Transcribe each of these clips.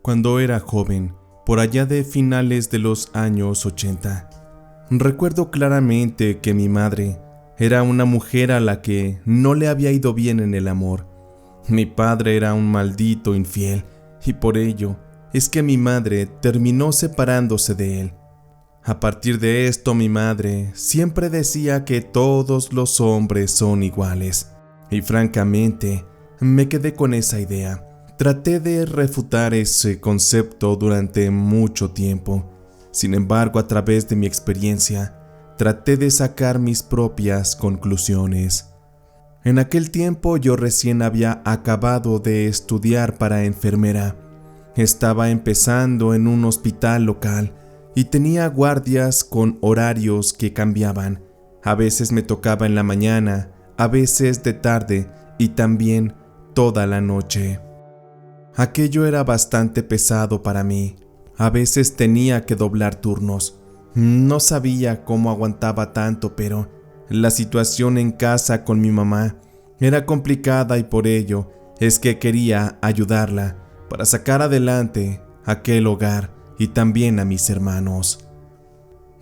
Cuando era joven, por allá de finales de los años 80, recuerdo claramente que mi madre era una mujer a la que no le había ido bien en el amor. Mi padre era un maldito infiel y por ello es que mi madre terminó separándose de él. A partir de esto, mi madre siempre decía que todos los hombres son iguales y francamente me quedé con esa idea. Traté de refutar ese concepto durante mucho tiempo. Sin embargo, a través de mi experiencia, traté de sacar mis propias conclusiones. En aquel tiempo yo recién había acabado de estudiar para enfermera. Estaba empezando en un hospital local y tenía guardias con horarios que cambiaban. A veces me tocaba en la mañana, a veces de tarde y también toda la noche. Aquello era bastante pesado para mí. A veces tenía que doblar turnos. No sabía cómo aguantaba tanto, pero la situación en casa con mi mamá era complicada y por ello es que quería ayudarla para sacar adelante aquel hogar y también a mis hermanos.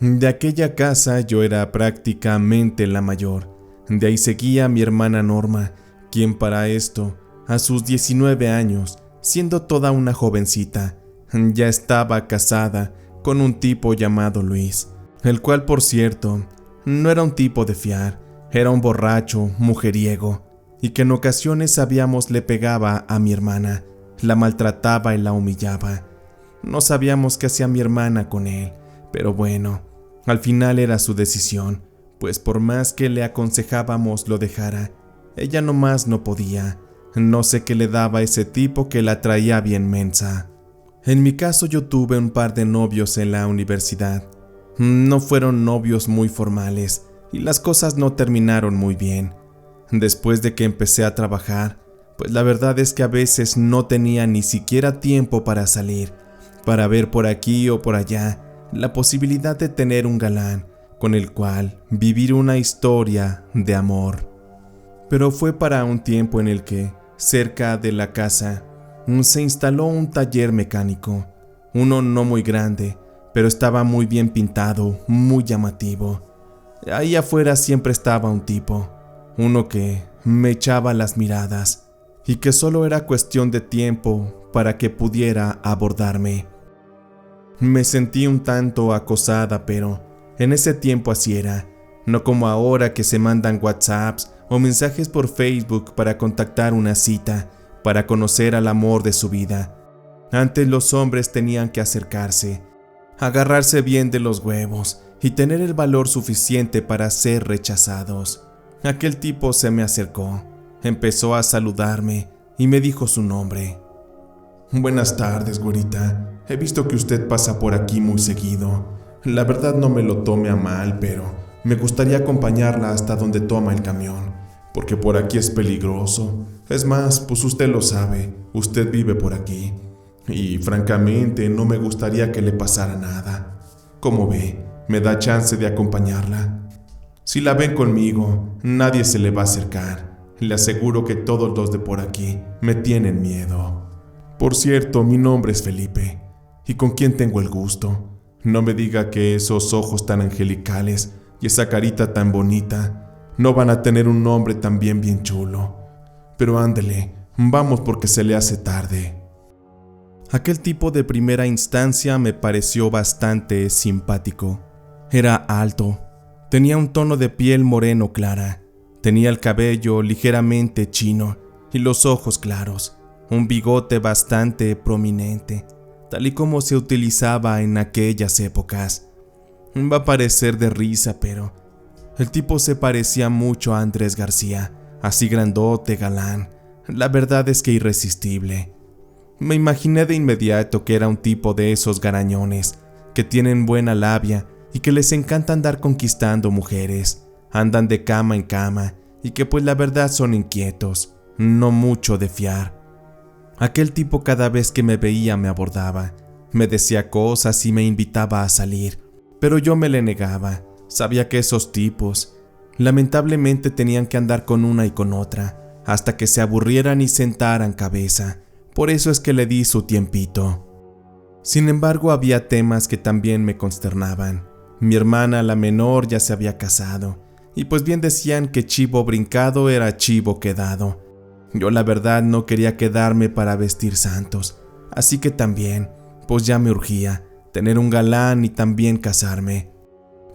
De aquella casa yo era prácticamente la mayor. De ahí seguía mi hermana Norma, quien para esto, a sus 19 años, siendo toda una jovencita, ya estaba casada con un tipo llamado Luis, el cual, por cierto, no era un tipo de fiar, era un borracho, mujeriego, y que en ocasiones sabíamos le pegaba a mi hermana, la maltrataba y la humillaba. No sabíamos qué hacía mi hermana con él, pero bueno, al final era su decisión, pues por más que le aconsejábamos lo dejara, ella nomás no podía. No sé qué le daba a ese tipo que la traía bien mensa. En mi caso yo tuve un par de novios en la universidad. No fueron novios muy formales y las cosas no terminaron muy bien. Después de que empecé a trabajar, pues la verdad es que a veces no tenía ni siquiera tiempo para salir, para ver por aquí o por allá la posibilidad de tener un galán con el cual vivir una historia de amor. Pero fue para un tiempo en el que, cerca de la casa, se instaló un taller mecánico, uno no muy grande, pero estaba muy bien pintado, muy llamativo. Ahí afuera siempre estaba un tipo, uno que me echaba las miradas y que solo era cuestión de tiempo para que pudiera abordarme. Me sentí un tanto acosada, pero en ese tiempo así era, no como ahora que se mandan WhatsApps o mensajes por Facebook para contactar una cita, para conocer al amor de su vida. Antes los hombres tenían que acercarse, agarrarse bien de los huevos y tener el valor suficiente para ser rechazados. Aquel tipo se me acercó, empezó a saludarme y me dijo su nombre. Buenas tardes, güerita. He visto que usted pasa por aquí muy seguido. La verdad no me lo tome a mal, pero me gustaría acompañarla hasta donde toma el camión, porque por aquí es peligroso. Es más, pues usted lo sabe, usted vive por aquí. Y francamente no me gustaría que le pasara nada. Como ve, me da chance de acompañarla. Si la ven conmigo, nadie se le va a acercar. Le aseguro que todos los de por aquí me tienen miedo. Por cierto, mi nombre es Felipe. ¿Y con quién tengo el gusto? No me diga que esos ojos tan angelicales y esa carita tan bonita no van a tener un nombre también bien chulo. Pero ándele, vamos porque se le hace tarde. Aquel tipo de primera instancia me pareció bastante simpático. Era alto, tenía un tono de piel moreno clara, tenía el cabello ligeramente chino y los ojos claros, un bigote bastante prominente, tal y como se utilizaba en aquellas épocas. Va a parecer de risa, pero el tipo se parecía mucho a Andrés García, así grandote, galán. La verdad es que irresistible. Me imaginé de inmediato que era un tipo de esos garañones, que tienen buena labia y que les encanta andar conquistando mujeres, andan de cama en cama y que pues la verdad son inquietos, no mucho de fiar. Aquel tipo cada vez que me veía me abordaba, me decía cosas y me invitaba a salir, pero yo me le negaba. Sabía que esos tipos, lamentablemente, tenían que andar con una y con otra, hasta que se aburrieran y sentaran cabeza. Por eso es que le di su tiempito. Sin embargo, había temas que también me consternaban. Mi hermana, la menor, ya se había casado, y pues bien decían que chivo brincado era chivo quedado. Yo la verdad no quería quedarme para vestir santos, así que también, pues ya me urgía tener un galán y también casarme.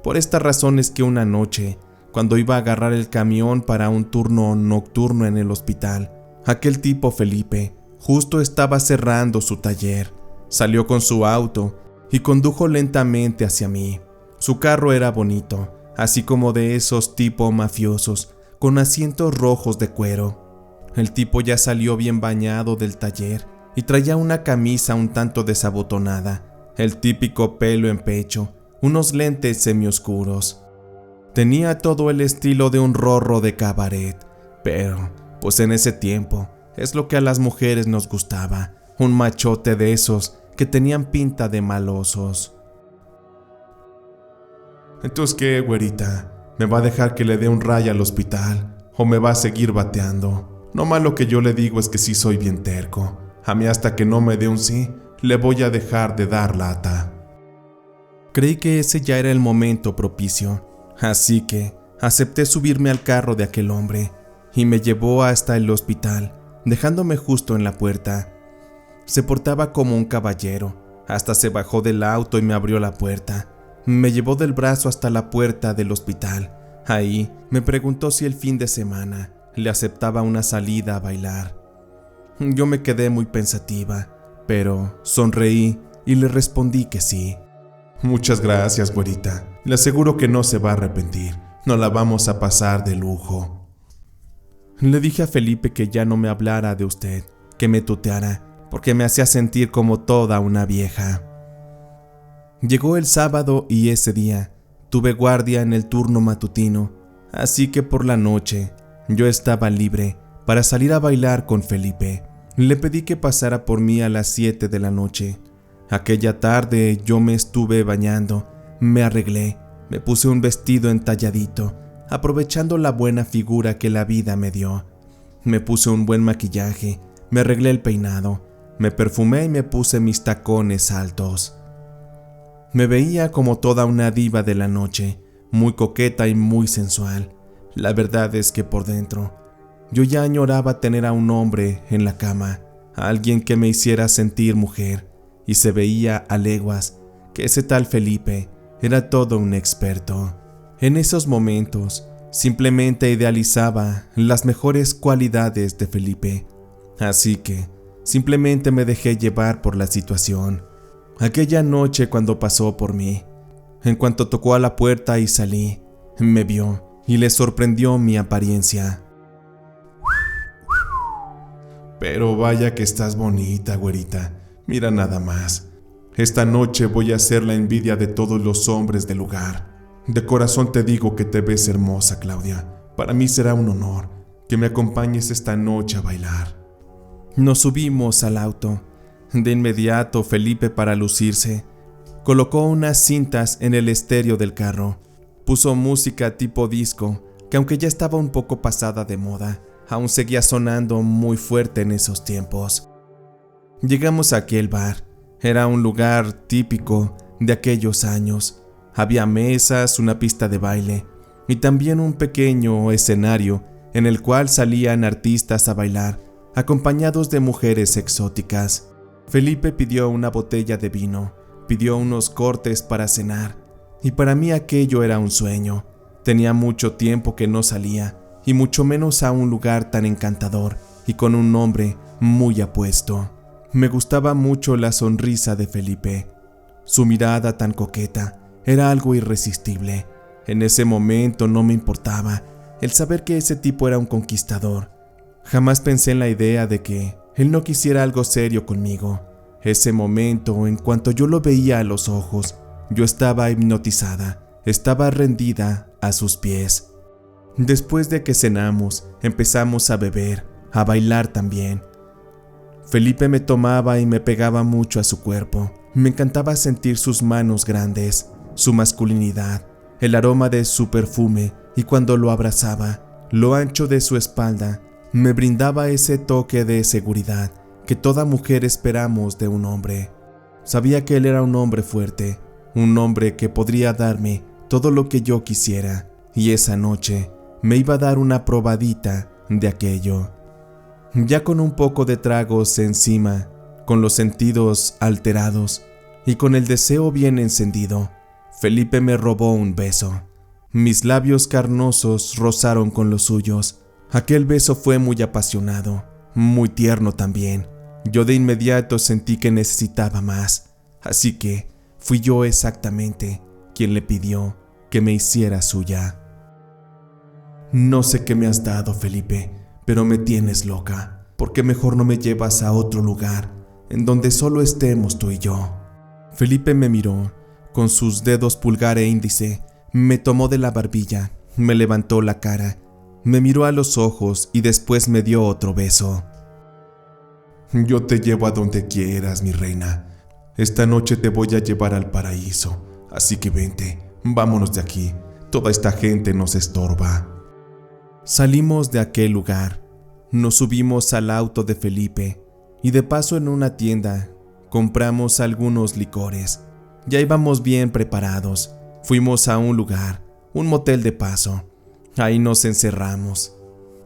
Por esta razón es que una noche, cuando iba a agarrar el camión para un turno nocturno en el hospital, aquel tipo Felipe justo estaba cerrando su taller. Salió con su auto y condujo lentamente hacia mí. Su carro era bonito, así como de esos tipo mafiosos, con asientos rojos de cuero. El tipo ya salió bien bañado del taller y traía una camisa un tanto desabotonada, el típico pelo en pecho, unos lentes semioscuros. Tenía todo el estilo de un rorro de cabaret, pero, pues en ese tiempo, es lo que a las mujeres nos gustaba, un machote de esos que tenían pinta de malosos. Entonces, ¿qué, güerita? ¿Me va a dejar que le dé un ray al hospital? ¿O me va a seguir bateando? No más lo que yo le digo es que sí soy bien terco. A mí hasta que no me dé un sí, le voy a dejar de dar lata. Creí que ese ya era el momento propicio, así que acepté subirme al carro de aquel hombre y me llevó hasta el hospital, dejándome justo en la puerta. Se portaba como un caballero, hasta se bajó del auto y me abrió la puerta. Me llevó del brazo hasta la puerta del hospital. Ahí me preguntó si el fin de semana le aceptaba una salida a bailar. Yo me quedé muy pensativa, pero sonreí y le respondí que sí. Muchas gracias, güerita. Le aseguro que no se va a arrepentir. Nos la vamos a pasar de lujo. Le dije a Felipe que ya no me hablara de usted, que me tuteara, porque me hacía sentir como toda una vieja. Llegó el sábado y ese día tuve guardia en el turno matutino, así que por la noche yo estaba libre para salir a bailar con Felipe. Le pedí que pasara por mí a las 7 de la noche. Aquella tarde yo me estuve bañando, me arreglé, me puse un vestido entalladito, aprovechando la buena figura que la vida me dio. Me puse un buen maquillaje, me arreglé el peinado, me perfumé y me puse mis tacones altos. Me veía como toda una diva de la noche, muy coqueta y muy sensual. La verdad es que por dentro, yo ya añoraba tener a un hombre en la cama, a alguien que me hiciera sentir mujer, y se veía a leguas que ese tal Felipe era todo un experto. En esos momentos, simplemente idealizaba las mejores cualidades de Felipe, así que simplemente me dejé llevar por la situación. Aquella noche cuando pasó por mí, en cuanto tocó a la puerta y salí, me vio y le sorprendió mi apariencia. Pero vaya que estás bonita, güerita. Mira nada más. Esta noche voy a ser la envidia de todos los hombres del lugar. De corazón te digo que te ves hermosa, Claudia. Para mí será un honor que me acompañes esta noche a bailar. Nos subimos al auto. De inmediato, Felipe, para lucirse, colocó unas cintas en el estéreo del carro. Puso música tipo disco, que aunque ya estaba un poco pasada de moda, aún seguía sonando muy fuerte en esos tiempos. Llegamos a aquel bar. Era un lugar típico de aquellos años. Había mesas, una pista de baile y también un pequeño escenario en el cual salían artistas a bailar, acompañados de mujeres exóticas. Felipe pidió una botella de vino, pidió unos cortes para cenar, y para mí aquello era un sueño. Tenía mucho tiempo que no salía, y mucho menos a un lugar tan encantador y con un nombre muy apuesto. Me gustaba mucho la sonrisa de Felipe. Su mirada tan coqueta era algo irresistible. En ese momento no me importaba el saber que ese tipo era un conquistador. Jamás pensé en la idea de que él no quisiera algo serio conmigo. Ese momento, en cuanto yo lo veía a los ojos, yo estaba hipnotizada, estaba rendida a sus pies. Después de que cenamos, empezamos a beber, a bailar también. Felipe me tomaba y me pegaba mucho a su cuerpo. Me encantaba sentir sus manos grandes, su masculinidad, el aroma de su perfume, y cuando lo abrazaba, lo ancho de su espalda me brindaba ese toque de seguridad que toda mujer esperamos de un hombre. Sabía que él era un hombre fuerte, un hombre que podría darme todo lo que yo quisiera, y esa noche me iba a dar una probadita de aquello. Ya con un poco de tragos encima, con los sentidos alterados y con el deseo bien encendido, Felipe me robó un beso. Mis labios carnosos rozaron con los suyos. Aquel beso fue muy apasionado, muy tierno también. Yo de inmediato sentí que necesitaba más, así que fui yo exactamente quien le pidió que me hiciera suya. No sé qué me has dado, Felipe, pero me tienes loca. ¿Por qué mejor no me llevas a otro lugar, en donde solo estemos tú y yo? Felipe me miró, con sus dedos pulgar e índice, me tomó de la barbilla, me levantó la cara, me miró a los ojos y después me dio otro beso. Yo te llevo a donde quieras, mi reina. Esta noche te voy a llevar al paraíso, así que vente, vámonos de aquí. Toda esta gente nos estorba. Salimos de aquel lugar, nos subimos al auto de Felipe y de paso en una tienda compramos algunos licores. Ya íbamos bien preparados. Fuimos a un lugar, un motel de paso. Ahí nos encerramos.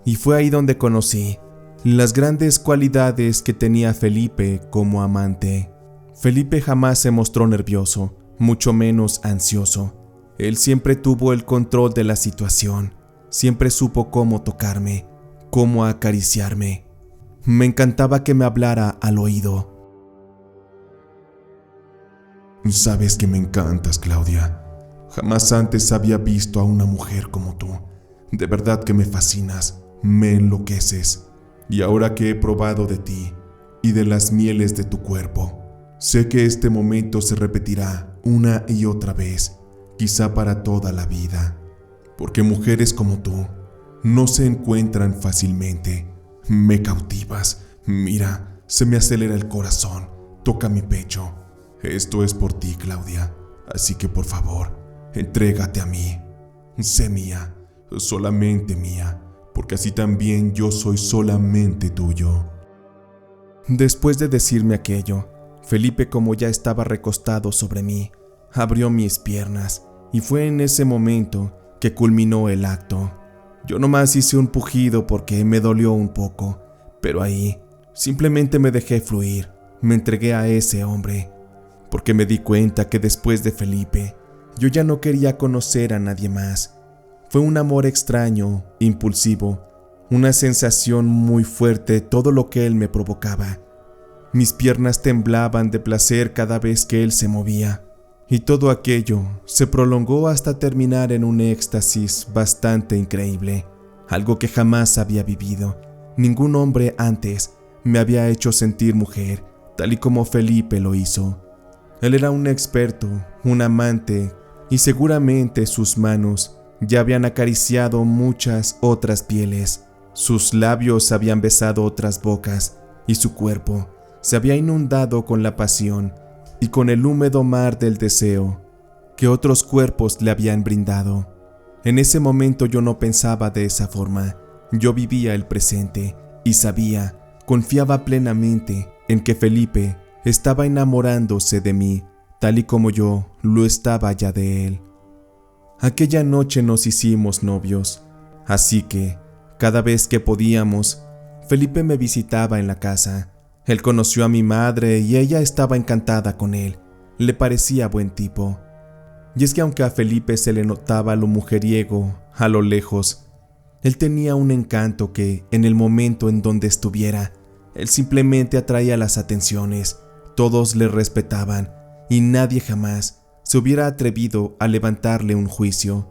Y fue ahí donde conocí las grandes cualidades que tenía Felipe como amante. Felipe jamás se mostró nervioso, mucho menos ansioso. Él siempre tuvo el control de la situación. Siempre supo cómo tocarme, cómo acariciarme. Me encantaba que me hablara al oído. Sabes que me encantas, Claudia. Jamás antes había visto a una mujer como tú. De verdad que me fascinas, me enloqueces. Y ahora que he probado de ti y de las mieles de tu cuerpo, sé que este momento se repetirá una y otra vez, quizá para toda la vida. Porque mujeres como tú no se encuentran fácilmente. Me cautivas. Mira, se me acelera el corazón. Toca mi pecho. Esto es por ti, Claudia. Así que por favor, entrégate a mí. Sé mía, solamente mía, porque así también yo soy solamente tuyo. Después de decirme aquello, Felipe, como ya estaba recostado sobre mí, abrió mis piernas y fue en ese momento que culminó el acto. Yo nomás hice un pujido porque me dolió un poco, pero ahí simplemente me dejé fluir, me entregué a ese hombre, porque me di cuenta que después de Felipe, yo ya no quería conocer a nadie más. Fue un amor extraño, impulsivo, una sensación muy fuerte todo lo que él me provocaba. Mis piernas temblaban de placer cada vez que él se movía. Y todo aquello se prolongó hasta terminar en un éxtasis bastante increíble, algo que jamás había vivido. Ningún hombre antes me había hecho sentir mujer, tal y como Felipe lo hizo. Él era un experto, un amante, y seguramente sus manos ya habían acariciado muchas otras pieles, sus labios habían besado otras bocas, y su cuerpo se había inundado con la pasión y con el húmedo mar del deseo que otros cuerpos le habían brindado. En ese momento yo no pensaba de esa forma, yo vivía el presente y sabía, confiaba plenamente en que Felipe estaba enamorándose de mí, tal y como yo lo estaba ya de él. Aquella noche nos hicimos novios, así que, cada vez que podíamos, Felipe me visitaba en la casa. Él conoció a mi madre y ella estaba encantada con él, le parecía buen tipo. Y es que aunque a Felipe se le notaba lo mujeriego a lo lejos, él tenía un encanto que, en el momento en donde estuviera, él simplemente atraía las atenciones, todos le respetaban y nadie jamás se hubiera atrevido a levantarle un juicio.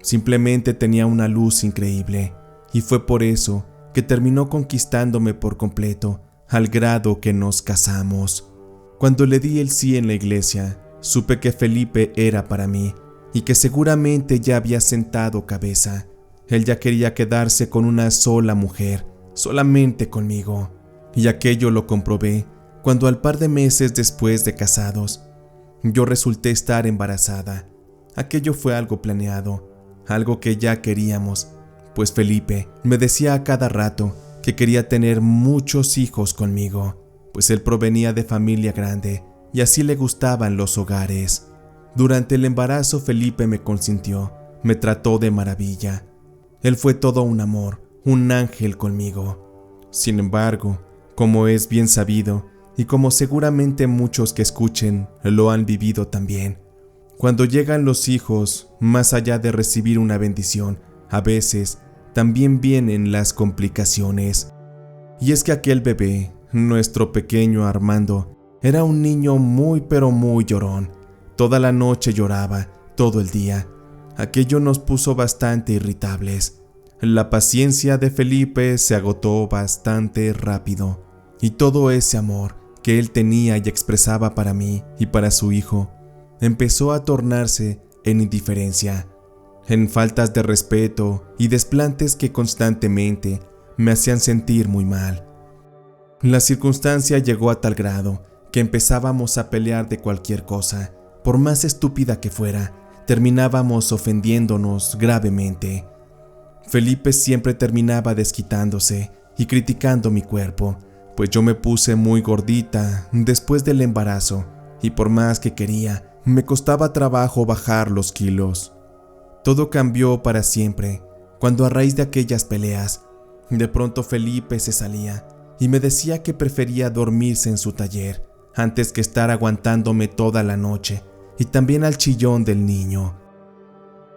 Simplemente tenía una luz increíble y fue por eso que terminó conquistándome por completo, al grado que nos casamos. Cuando le di el sí en la iglesia, supe que Felipe era para mí y que seguramente ya había sentado cabeza. Él ya quería quedarse con una sola mujer, solamente conmigo. Y aquello lo comprobé cuando al par de meses después de casados, yo resulté estar embarazada. Aquello fue algo planeado, algo que ya queríamos, pues Felipe me decía a cada rato que quería tener muchos hijos conmigo, pues él provenía de familia grande y así le gustaban los hogares. Durante el embarazo Felipe me consintió, me trató de maravilla. Él fue todo un amor, un ángel conmigo. Sin embargo, como es bien sabido, y como seguramente muchos que escuchen lo han vivido también, cuando llegan los hijos, más allá de recibir una bendición, a veces también vienen las complicaciones. Y es que aquel bebé, nuestro pequeño Armando, era un niño muy pero muy llorón. Toda la noche lloraba, todo el día. Aquello nos puso bastante irritables. La paciencia de Felipe se agotó bastante rápido, y todo ese amor que él tenía y expresaba para mí y para su hijo empezó a tornarse en indiferencia, en faltas de respeto y desplantes que constantemente me hacían sentir muy mal. La circunstancia llegó a tal grado que empezábamos a pelear de cualquier cosa, por más estúpida que fuera, terminábamos ofendiéndonos gravemente. Felipe siempre terminaba desquitándose y criticando mi cuerpo, pues yo me puse muy gordita después del embarazo y por más que quería, me costaba trabajo bajar los kilos. Todo cambió para siempre, cuando a raíz de aquellas peleas, de pronto Felipe se salía y me decía que prefería dormirse en su taller antes que estar aguantándome toda la noche y también al chillón del niño.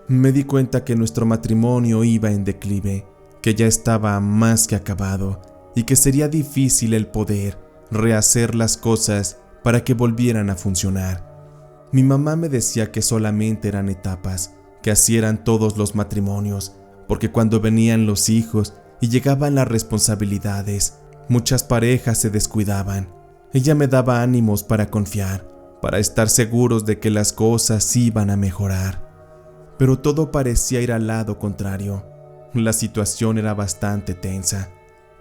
Me di cuenta que nuestro matrimonio iba en declive, que ya estaba más que acabado y que sería difícil el poder rehacer las cosas para que volvieran a funcionar. Mi mamá me decía que solamente eran etapas, que así eran todos los matrimonios, porque cuando venían los hijos y llegaban las responsabilidades, muchas parejas se descuidaban. Ella me daba ánimos para confiar, para estar seguros de que las cosas iban a mejorar. Pero todo parecía ir al lado contrario. La situación era bastante tensa,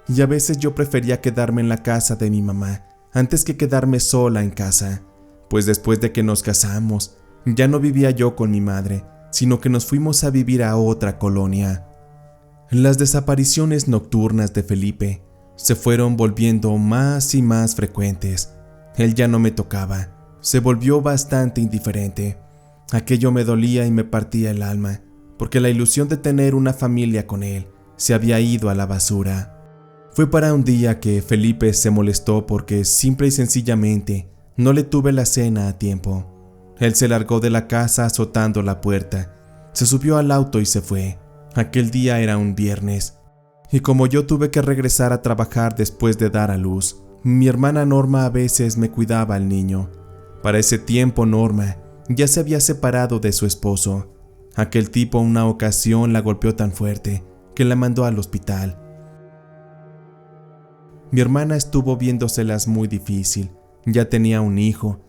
y a veces yo prefería quedarme en la casa de mi mamá antes que quedarme sola en casa, pues después de que nos casamos, ya no vivía yo con mi madre, sino que nos fuimos a vivir a otra colonia. Las desapariciones nocturnas de Felipe se fueron volviendo más y más frecuentes. Él ya no me tocaba, se volvió bastante indiferente. Aquello me dolía y me partía el alma, porque la ilusión de tener una familia con él se había ido a la basura. Fue para un día que Felipe se molestó porque simple y sencillamente no le tuve la cena a tiempo. Él se largó de la casa azotando la puerta, se subió al auto y se fue. Aquel día era un viernes, y como yo tuve que regresar a trabajar después de dar a luz, mi hermana Norma a veces me cuidaba al niño. Para ese tiempo Norma ya se había separado de su esposo. Aquel tipo una ocasión la golpeó tan fuerte que la mandó al hospital. Mi hermana estuvo viéndoselas muy difícil, ya tenía un hijo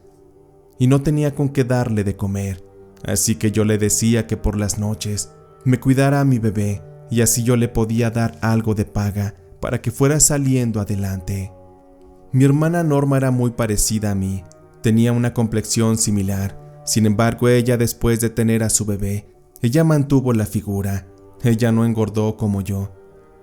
y no tenía con qué darle de comer, así que yo le decía que por las noches me cuidara a mi bebé y así yo le podía dar algo de paga para que fuera saliendo adelante. Mi hermana Norma era muy parecida a mí, tenía una complexión similar, sin embargo ella después de tener a su bebé, ella mantuvo la figura, ella no engordó como yo,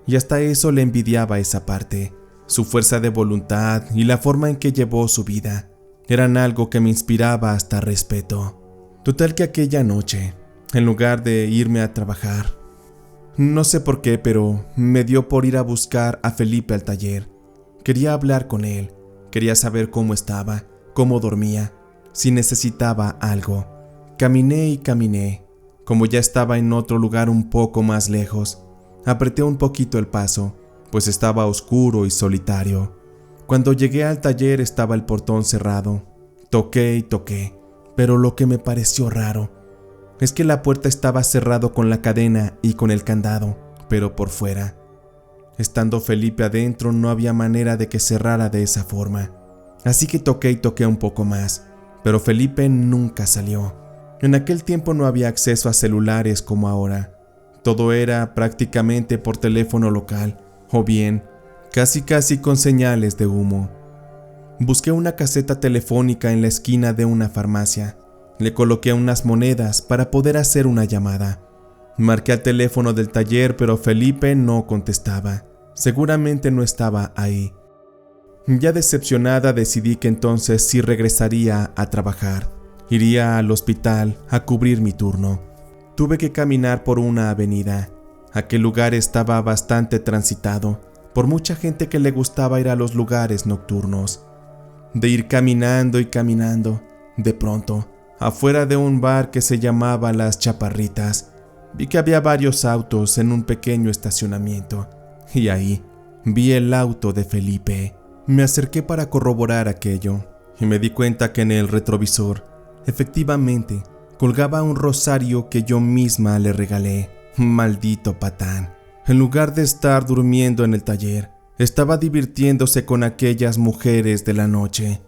y hasta eso le envidiaba esa parte. Su fuerza de voluntad y la forma en que llevó su vida eran algo que me inspiraba hasta respeto. Total que aquella noche, en lugar de irme a trabajar, no sé por qué, pero me dio por ir a buscar a Felipe al taller. Quería hablar con él, quería saber cómo estaba, cómo dormía, si necesitaba algo. Caminé y caminé. Como ya estaba en otro lugar un poco más lejos, apreté un poquito el paso, pues estaba oscuro y solitario. Cuando llegué al taller estaba el portón cerrado. Toqué y toqué, pero lo que me pareció raro es que la puerta estaba cerrado con la cadena y con el candado, pero por fuera. Estando Felipe adentro no había manera de que cerrara de esa forma, así que toqué y toqué un poco más, pero Felipe nunca salió. En aquel tiempo no había acceso a celulares como ahora. Todo era prácticamente por teléfono local, o bien, casi con señales de humo. Busqué una caseta telefónica en la esquina de una farmacia. Le coloqué unas monedas para poder hacer una llamada. Marqué al teléfono del taller, pero Felipe no contestaba. Seguramente no estaba ahí. Ya decepcionada decidí que entonces sí regresaría a trabajar. Iría al hospital a cubrir mi turno. Tuve que caminar por una avenida. Aquel lugar estaba bastante transitado por mucha gente que le gustaba ir a los lugares nocturnos. De ir caminando y caminando, de pronto, afuera de un bar que se llamaba Las Chaparritas, vi que había varios autos en un pequeño estacionamiento, y ahí vi el auto de Felipe. Me acerqué para corroborar aquello, y me di cuenta que en el retrovisor, efectivamente, colgaba un rosario que yo misma le regalé. Maldito patán. En lugar de estar durmiendo en el taller, estaba divirtiéndose con aquellas mujeres de la noche.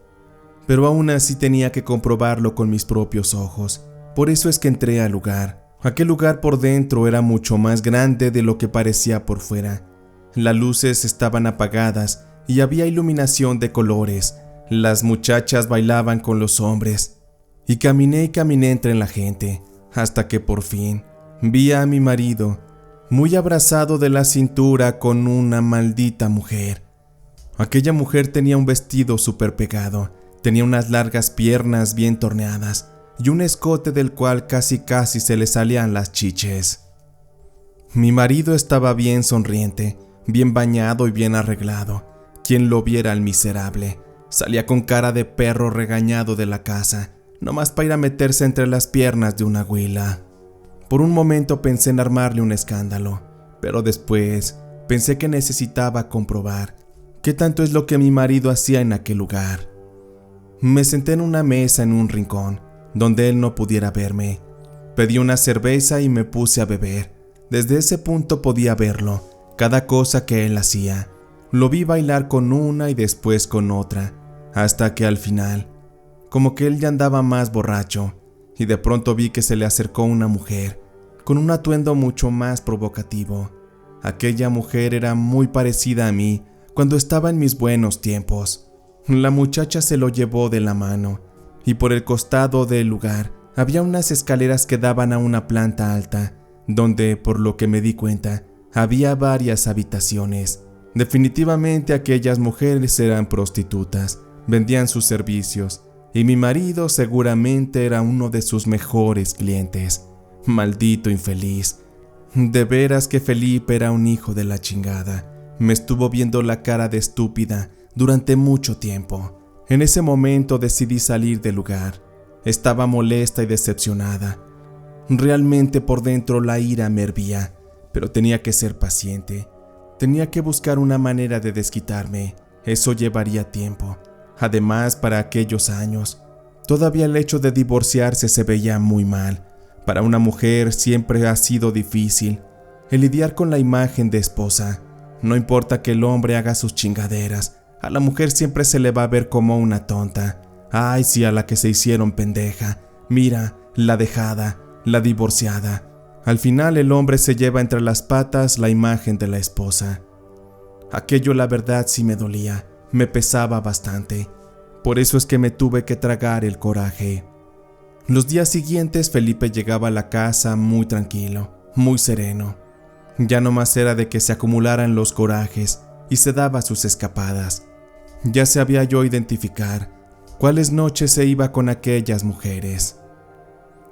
Pero aún así tenía que comprobarlo con mis propios ojos. Por eso es que entré al lugar. Aquel lugar por dentro era mucho más grande de lo que parecía por fuera. Las luces estaban apagadas y había iluminación de colores. Las muchachas bailaban con los hombres. Y caminé entre la gente, hasta que por fin vi a mi marido, muy abrazado de la cintura con una maldita mujer. Aquella mujer tenía un vestido súper pegado, tenía unas largas piernas bien torneadas y un escote del cual casi se le salían las chiches. Mi marido estaba bien sonriente, bien bañado y bien arreglado. Quien lo viera al miserable, salía con cara de perro regañado de la casa, nomás para ir a meterse entre las piernas de una huila. Por un momento pensé en armarle un escándalo, pero después pensé que necesitaba comprobar qué tanto es lo que mi marido hacía en aquel lugar. Me senté en una mesa en un rincón, donde él no pudiera verme. Pedí una cerveza y me puse a beber. Desde ese punto podía verlo, cada cosa que él hacía. Lo vi bailar con una y después con otra, hasta que al final, como que él ya andaba más borracho, y de pronto vi que se le acercó una mujer, con un atuendo mucho más provocativo. Aquella mujer era muy parecida a mí cuando estaba en mis buenos tiempos. La muchacha se lo llevó de la mano, y por el costado del lugar había unas escaleras que daban a una planta alta, donde, por lo que me di cuenta, había varias habitaciones. Definitivamente aquellas mujeres eran prostitutas, vendían sus servicios, y mi marido seguramente era uno de sus mejores clientes. Maldito infeliz. De veras que Felipe era un hijo de la chingada. Me estuvo viendo la cara de estúpida durante mucho tiempo. En ese momento decidí salir del lugar. Estaba molesta y decepcionada. Realmente por dentro la ira me hervía, pero tenía que ser paciente. Tenía que buscar una manera de desquitarme. Eso llevaría tiempo. Además, para aquellos años, todavía el hecho de divorciarse se veía muy mal. Para una mujer siempre ha sido difícil el lidiar con la imagen de esposa. No importa que el hombre haga sus chingaderas, a la mujer siempre se le va a ver como una tonta. Ay, sí, a la que se hicieron pendeja. Mira, la dejada, la divorciada. Al final el hombre se lleva entre las patas la imagen de la esposa. Aquello la verdad sí me dolía, me pesaba bastante. Por eso es que me tuve que tragar el coraje. Los días siguientes Felipe llegaba a la casa muy tranquilo, muy sereno. Ya no más era de que se acumularan los corajes y se daba sus escapadas. Ya sabía yo identificar cuáles noches se iba con aquellas mujeres.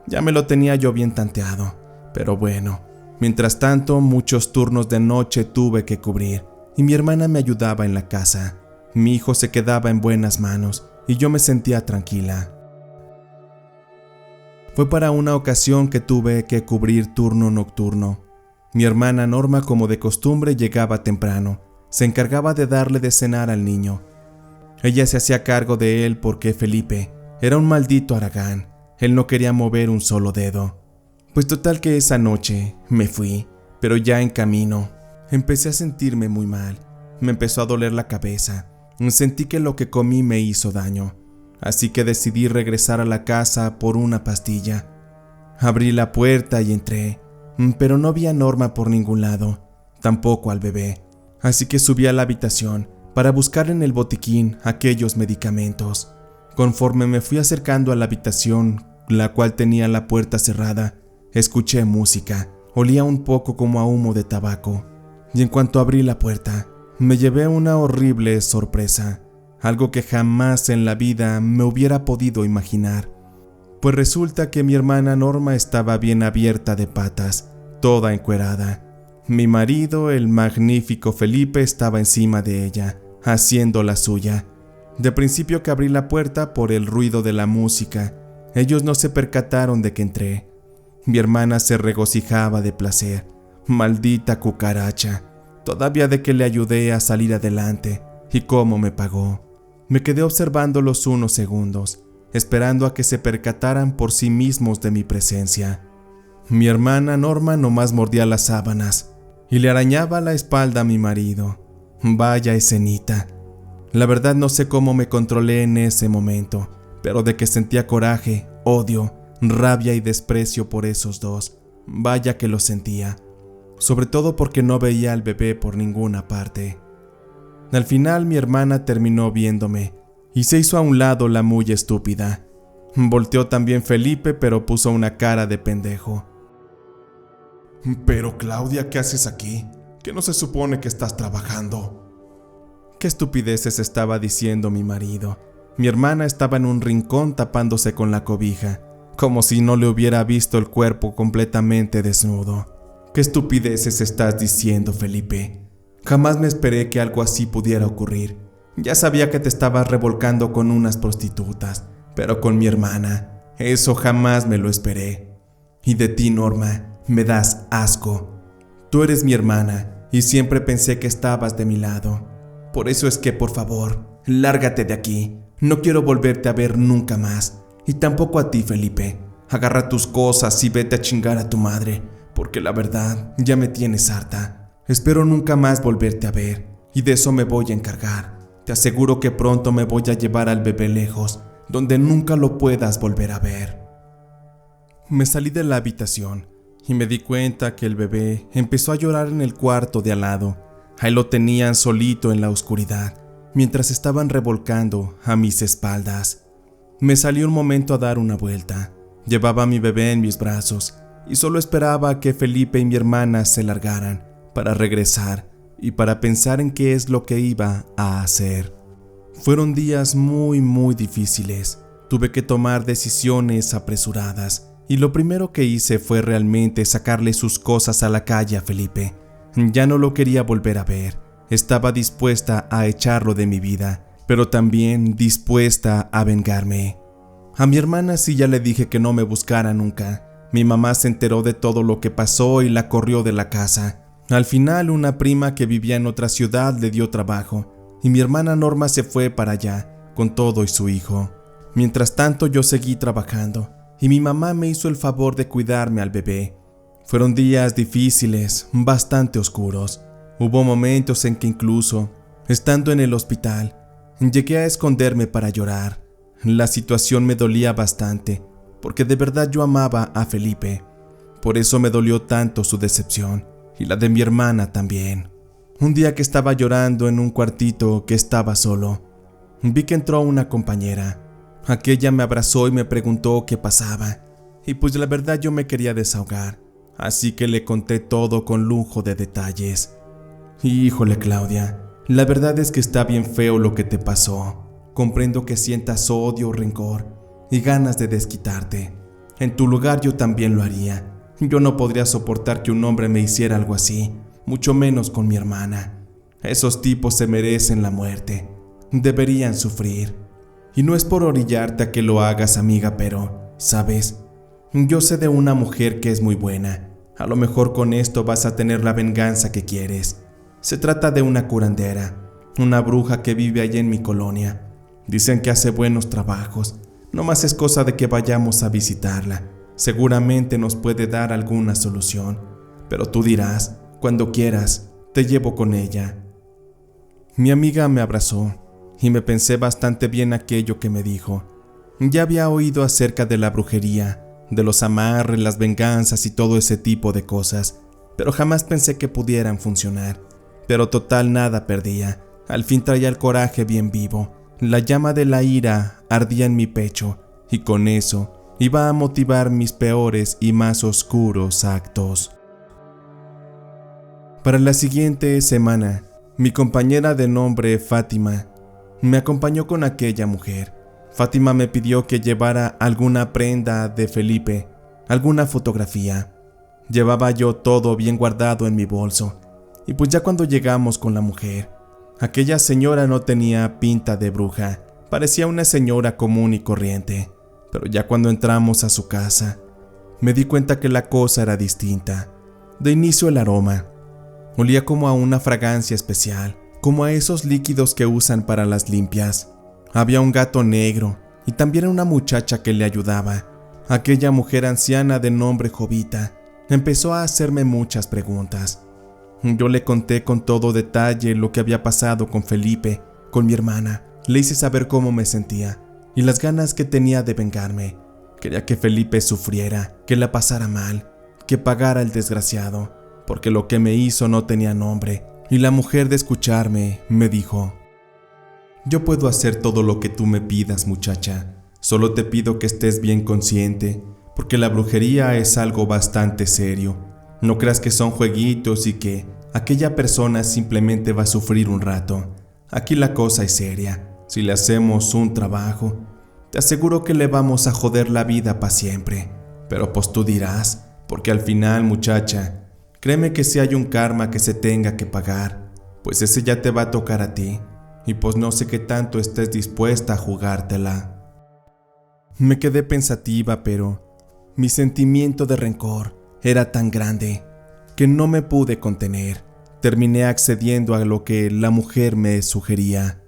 Ya me lo tenía yo bien tanteado, pero bueno, mientras tanto muchos turnos de noche tuve que cubrir y mi hermana me ayudaba en la casa. Mi hijo se quedaba en buenas manos y yo me sentía tranquila. Fue para una ocasión que tuve que cubrir turno nocturno. Mi hermana Norma, como de costumbre, llegaba temprano. Se encargaba de darle de cenar al niño. Ella se hacía cargo de él porque Felipe era un maldito haragán. Él no quería mover un solo dedo. Pues total que esa noche me fui, pero ya en camino empecé a sentirme muy mal. Me empezó a doler la cabeza. Sentí que lo que comí me hizo daño. Así que decidí regresar a la casa por una pastilla. Abrí la puerta y entré, pero no vi a Norma por ningún lado, tampoco al bebé. Así que subí a la habitación para buscar en el botiquín aquellos medicamentos. Conforme me fui acercando a la habitación, la cual tenía la puerta cerrada, escuché música. Olía un poco como a humo de tabaco. Y en cuanto abrí la puerta, me llevé una horrible sorpresa. algo que jamás en la vida me hubiera podido imaginar. Pues resulta que mi hermana Norma estaba bien abierta de patas, toda encuerada. Mi marido, el magnífico Felipe, estaba encima de ella, haciendo la suya. De principio que abrí la puerta por el ruido de la música, ellos no se percataron de que entré. Mi hermana se regocijaba de placer. Maldita cucaracha. Todavía de que le ayudé a salir adelante. ¿Y cómo me pagó? Me quedé observándolos unos segundos, esperando a que se percataran por sí mismos de mi presencia. Mi hermana Norma nomás mordía las sábanas y le arañaba la espalda a mi marido. Vaya escenita. La verdad no sé cómo me controlé en ese momento, pero de que sentía coraje, odio, rabia y desprecio por esos dos, vaya que lo sentía. Sobre todo porque no veía al bebé por ninguna parte. Al final mi hermana terminó viéndome y se hizo a un lado la muy estúpida. Volteó también Felipe, pero puso una cara de pendejo. Pero Claudia, ¿qué haces aquí? ¿Que no se supone que estás trabajando? ¿Qué estupideces estaba diciendo mi marido? Mi hermana estaba en un rincón tapándose con la cobija, como si no le hubiera visto el cuerpo completamente desnudo. ¿Qué estupideces estás diciendo, Felipe? Jamás me esperé que algo así pudiera ocurrir. Ya sabía que te estabas revolcando con unas prostitutas, pero con mi hermana, eso jamás me lo esperé. Y de ti, Norma, me das asco. Tú eres mi hermana y siempre pensé que estabas de mi lado. Por eso es que, por favor, lárgate de aquí. No quiero volverte a ver nunca más. Y tampoco a ti, Felipe. Agarra tus cosas y vete a chingar a tu madre, porque la verdad ya me tienes harta. Espero nunca más volverte a ver, y de eso me voy a encargar. Te aseguro que pronto me voy a llevar al bebé lejos, donde nunca lo puedas volver a ver. Me salí de la habitación y me di cuenta que el bebé empezó a llorar en el cuarto de al lado. Ahí lo tenían solito en la oscuridad, mientras estaban revolcando a mis espaldas. Me salí un momento a dar una vuelta. Llevaba a mi bebé en mis brazos y solo esperaba a que Felipe y mi hermana se largaran para regresar y para pensar en qué es lo que iba a hacer. Fueron días muy difíciles. Tuve que tomar decisiones apresuradas y lo primero que hice fue realmente sacarle sus cosas a la calle a Felipe. Ya no lo quería volver a ver. Estaba dispuesta a echarlo de mi vida, pero también dispuesta a vengarme. A mi hermana sí ya le dije que no me buscara nunca. Mi mamá se enteró de todo lo que pasó y la corrió de la casa. Al final, una prima que vivía en otra ciudad le dio trabajo y mi hermana Norma se fue para allá con todo y su hijo. Mientras tanto, yo seguí trabajando y mi mamá me hizo el favor de cuidarme al bebé. Fueron días difíciles, bastante oscuros. Hubo momentos en que incluso, estando en el hospital, llegué a esconderme para llorar. La situación me dolía bastante, porque de verdad yo amaba a Felipe. Por eso me dolió tanto su decepción, y la de mi hermana también. Un día que estaba llorando en un cuartito que estaba solo, vi que entró una compañera. Aquella me abrazó y me preguntó qué pasaba, y pues la verdad yo me quería desahogar. Así que le conté todo con lujo de detalles. Híjole, Claudia, la verdad es que está bien feo lo que te pasó. Comprendo que sientas odio, rencor y ganas de desquitarte. En tu lugar yo también lo haría. Yo no podría soportar que un hombre me hiciera algo así, mucho menos con mi hermana. Esos tipos se merecen la muerte. Deberían sufrir. Y no es por orillarte a que lo hagas, amiga, pero, ¿sabes? Yo sé de una mujer que es muy buena. A lo mejor con esto vas a tener la venganza que quieres. Se trata de una curandera, una bruja que vive allí en mi colonia. Dicen que hace buenos trabajos. No más es cosa de que vayamos a visitarla. Seguramente nos puede dar alguna solución. Pero tú dirás, cuando quieras, te llevo con ella. Mi amiga me abrazó y me pensé bastante bien aquello que me dijo. Ya había oído acerca de la brujería, de los amarres, las venganzas y todo ese tipo de cosas, pero jamás pensé que pudieran funcionar. Pero total nada perdía. Al fin traía el coraje bien vivo. La llama de la ira ardía en mi pecho y con eso iba a motivar mis peores y más oscuros actos. Para la siguiente semana, mi compañera de nombre Fátima Me acompañó con aquella mujer. Fátima me pidió que llevara alguna prenda de Felipe, alguna fotografía. Llevaba yo todo bien guardado en mi bolso. Y pues ya cuando llegamos con la mujer, aquella señora no tenía pinta de bruja, parecía una señora común y corriente. Pero ya cuando entramos a su casa, me di cuenta que la cosa era distinta. De inicio el aroma. Olía como a una fragancia especial, como a esos líquidos que usan para las limpias. Había un gato negro y también una muchacha que le ayudaba. Aquella mujer anciana de nombre Jovita empezó a hacerme muchas preguntas. Yo le conté con todo detalle lo que había pasado con Felipe, con mi hermana. Le hice saber cómo me sentía y las ganas que tenía de vengarme. Quería que Felipe sufriera, que la pasara mal, que pagara el desgraciado, porque lo que me hizo no tenía nombre. Y la mujer, de escucharme, me dijo: «Yo puedo hacer todo lo que tú me pidas, muchacha. Solo te pido que estés bien consciente, porque la brujería es algo bastante serio. No creas que son jueguitos y que aquella persona simplemente va a sufrir un rato. Aquí la cosa es seria. Si le hacemos un trabajo, te aseguro que le vamos a joder la vida para siempre. Pero pues tú dirás, porque al final, muchacha, créeme que si hay un karma que se tenga que pagar, pues ese ya te va a tocar a ti. Y pues no sé qué tanto estés dispuesta a jugártela». Me quedé pensativa, pero mi sentimiento de rencor era tan grande que no me pude contener. Terminé accediendo a lo que la mujer me sugería.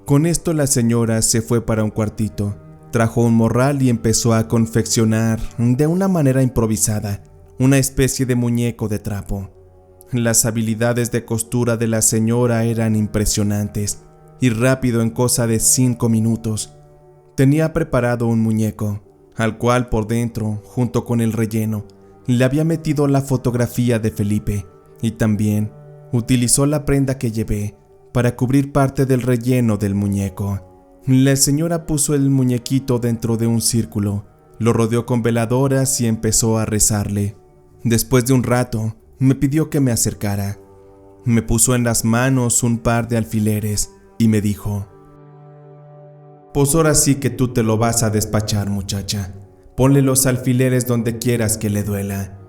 Con esto la señora se fue para un cuartito, trajo un morral y empezó a confeccionar de una manera improvisada una especie de muñeco de trapo. Las habilidades de costura de la señora eran impresionantes y rápido, en cosa de 5 minutos, tenía preparado un muñeco, al cual por dentro, junto con el relleno, le había metido la fotografía de Felipe y también utilizó la prenda que llevé para cubrir parte del relleno del muñeco. La señora puso el muñequito dentro de un círculo, lo rodeó con veladoras y empezó a rezarle. Después de un rato, me pidió que me acercara. Me puso en las manos un par de alfileres y me dijo: «Pues ahora sí que tú te lo vas a despachar, muchacha. Ponle los alfileres donde quieras que le duela.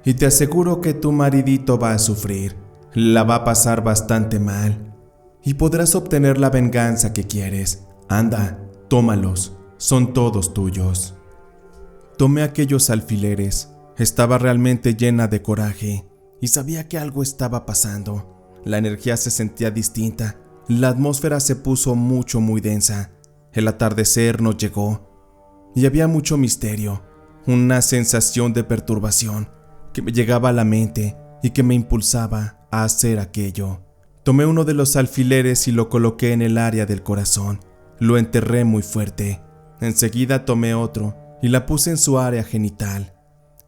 Y te aseguro que tu maridito va a sufrir, la va a pasar bastante mal. Y podrás obtener la venganza que quieres. Anda, tómalos, son todos tuyos». Tomé aquellos alfileres. Estaba realmente llena de coraje y sabía que algo estaba pasando. La energía se sentía distinta, la atmósfera se puso muy densa. El atardecer nos llegó y había mucho misterio, una sensación de perturbación que me llegaba a la mente y que me impulsaba a hacer aquello. Tomé uno de los alfileres y lo coloqué en el área del corazón. Lo enterré muy fuerte. Enseguida tomé otro y la puse en su área genital.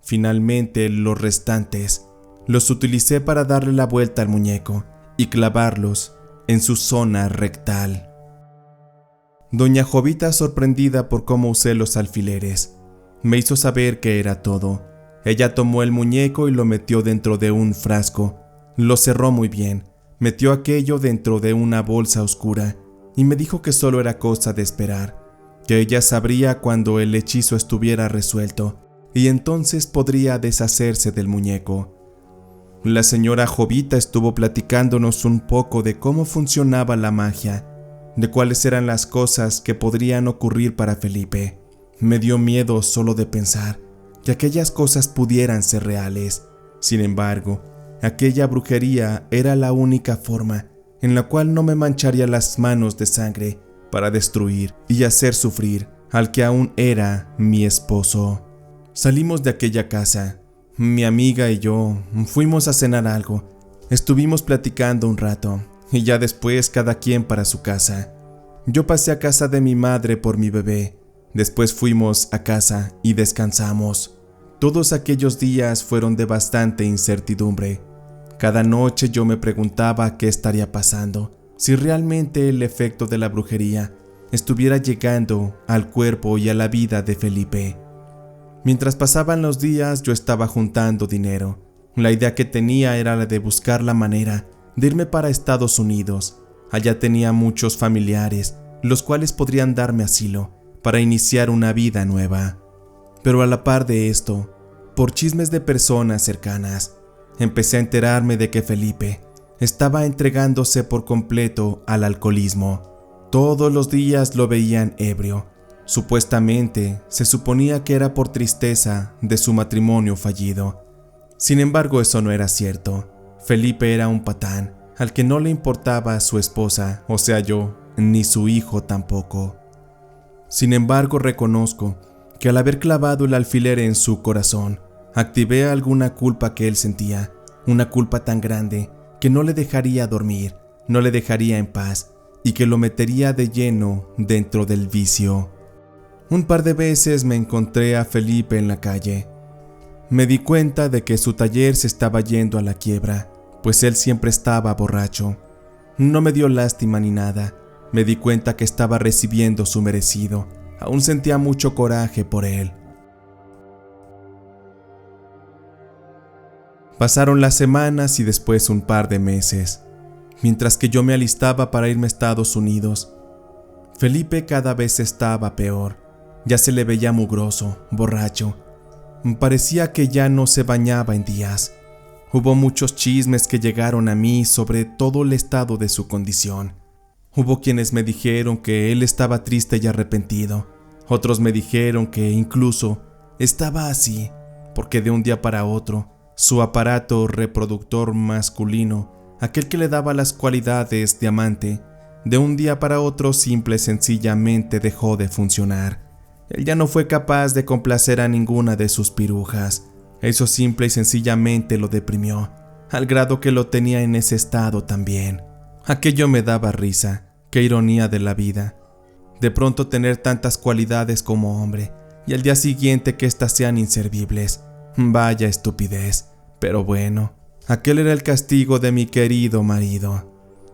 Finalmente, los restantes los utilicé para darle la vuelta al muñeco y clavarlos en su zona rectal. Doña Jovita, sorprendida por cómo usé los alfileres, me hizo saber que era todo. Ella tomó el muñeco y lo metió dentro de un frasco. Lo cerró muy bien, metió aquello dentro de una bolsa oscura y me dijo que solo era cosa de esperar, que ella sabría cuando el hechizo estuviera resuelto y entonces podría deshacerse del muñeco. La señora Jovita estuvo platicándonos un poco de cómo funcionaba la magia, de cuáles eran las cosas que podrían ocurrir para Felipe. Me dio miedo solo de pensar que aquellas cosas pudieran ser reales. Sin embargo, aquella brujería era la única forma en la cual no me mancharía las manos de sangre para destruir y hacer sufrir al que aún era mi esposo. Salimos de aquella casa. Mi amiga y yo fuimos a cenar algo. Estuvimos platicando un rato y ya después cada quien para su casa. Yo pasé a casa de mi madre por mi bebé. Después fuimos a casa y descansamos. Todos aquellos días fueron de bastante incertidumbre. Cada noche yo me preguntaba qué estaría pasando, si realmente el efecto de la brujería estuviera llegando al cuerpo y a la vida de Felipe. Mientras pasaban los días, yo estaba juntando dinero. La idea que tenía era la de buscar la manera de irme para Estados Unidos, Allá tenía muchos familiares, los cuales podrían darme asilo para iniciar una vida nueva. Pero a la par de esto, por chismes de personas cercanas, empecé a enterarme de que Felipe estaba entregándose por completo al alcoholismo. Todos los días lo veían ebrio. Supuestamente, se suponía que era por tristeza de su matrimonio fallido. Sin embargo, eso no era cierto. Felipe era un patán, al que no le importaba su esposa, o sea yo, ni su hijo tampoco. Sin embargo, reconozco que al haber clavado el alfiler en su corazón, activé alguna culpa que él sentía, una culpa tan grande que no le dejaría dormir, no le dejaría en paz y que lo metería de lleno dentro del vicio. Un par de veces me encontré a Felipe en la calle. Me di cuenta de que su taller se estaba yendo a la quiebra, pues él siempre estaba borracho. No me dio lástima ni nada, me di cuenta que estaba recibiendo su merecido. Aún sentía mucho coraje por él. Pasaron las semanas y después un par de meses. Mientras que yo me alistaba para irme a Estados Unidos, Felipe cada vez estaba peor. Ya se le veía mugroso, borracho. Parecía que ya no se bañaba en días. Hubo muchos chismes que llegaron a mí sobre todo el estado de su condición. Hubo quienes me dijeron que él estaba triste y arrepentido. Otros me dijeron que incluso estaba así porque de un día para otro, su aparato reproductor masculino, aquel que le daba las cualidades de amante, de un día para otro simple y sencillamente dejó de funcionar. Él ya no fue capaz de complacer a ninguna de sus pirujas. Eso simple y sencillamente lo deprimió, al grado que lo tenía en ese estado también. Aquello me daba risa, qué ironía de la vida. De pronto tener tantas cualidades como hombre, y al día siguiente que éstas sean inservibles. Vaya estupidez, pero bueno, aquel era el castigo de mi querido marido.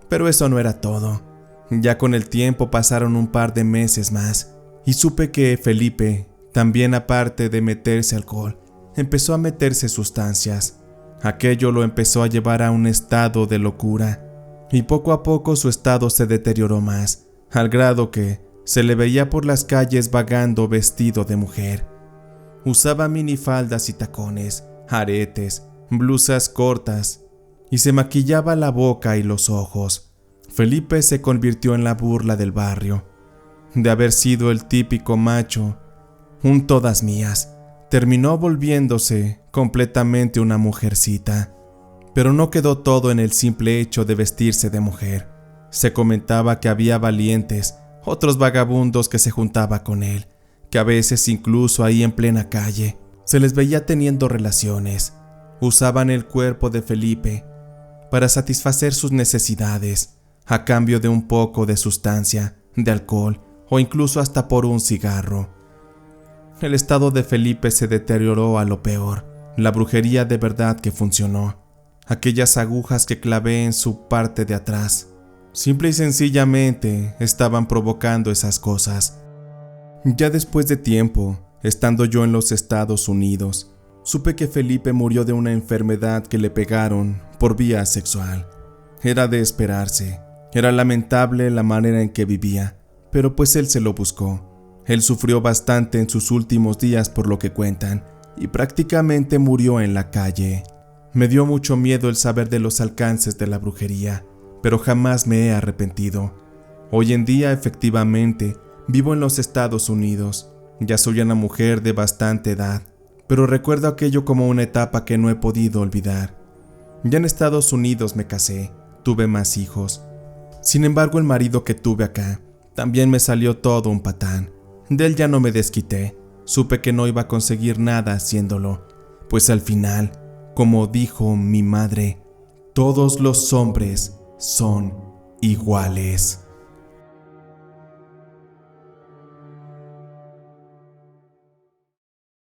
Pero eso no era todo. Ya con el tiempo pasaron un par de meses más, y supe que Felipe, también aparte de meterse alcohol, empezó a meterse sustancias. Aquello lo empezó a llevar a un estado de locura, y poco a poco su estado se deterioró más, al grado que se le veía por las calles vagando vestido de mujer. Usaba minifaldas y tacones, aretes, blusas cortas, y se maquillaba la boca y los ojos. Felipe se convirtió en la burla del barrio. De haber sido el típico macho, un todas mías, terminó volviéndose completamente una mujercita. Pero no quedó todo en el simple hecho de vestirse de mujer. Se comentaba que había valientes, otros vagabundos que se juntaba con él, que a veces incluso ahí en plena calle se les veía teniendo relaciones. Usaban el cuerpo de Felipe para satisfacer sus necesidades, a cambio de un poco de sustancia, de alcohol o incluso hasta por un cigarro. El estado de Felipe se deterioró a lo peor. La brujería de verdad que funcionó. Aquellas agujas que clavé en su parte de atrás, simple y sencillamente estaban provocando esas cosas. Ya después de tiempo, estando yo en los Estados Unidos, supe que Felipe murió de una enfermedad que le pegaron por vía sexual. Era de esperarse. Era lamentable la manera en que vivía, pero pues él se lo buscó. Él sufrió bastante en sus últimos días por lo que cuentan, y prácticamente murió en la calle. Me dio mucho miedo el saber de los alcances de la brujería, pero jamás me he arrepentido. Hoy en día, efectivamente, vivo en los Estados Unidos. Ya soy una mujer de bastante edad, pero recuerdo aquello como una etapa que no he podido olvidar. Ya en Estados Unidos me casé, tuve más hijos. Sin embargo, el marido que tuve acá también me salió todo un patán. De él ya no me desquité. Supe que no iba a conseguir nada haciéndolo, pues al final, como dijo mi madre, todos los hombres son iguales.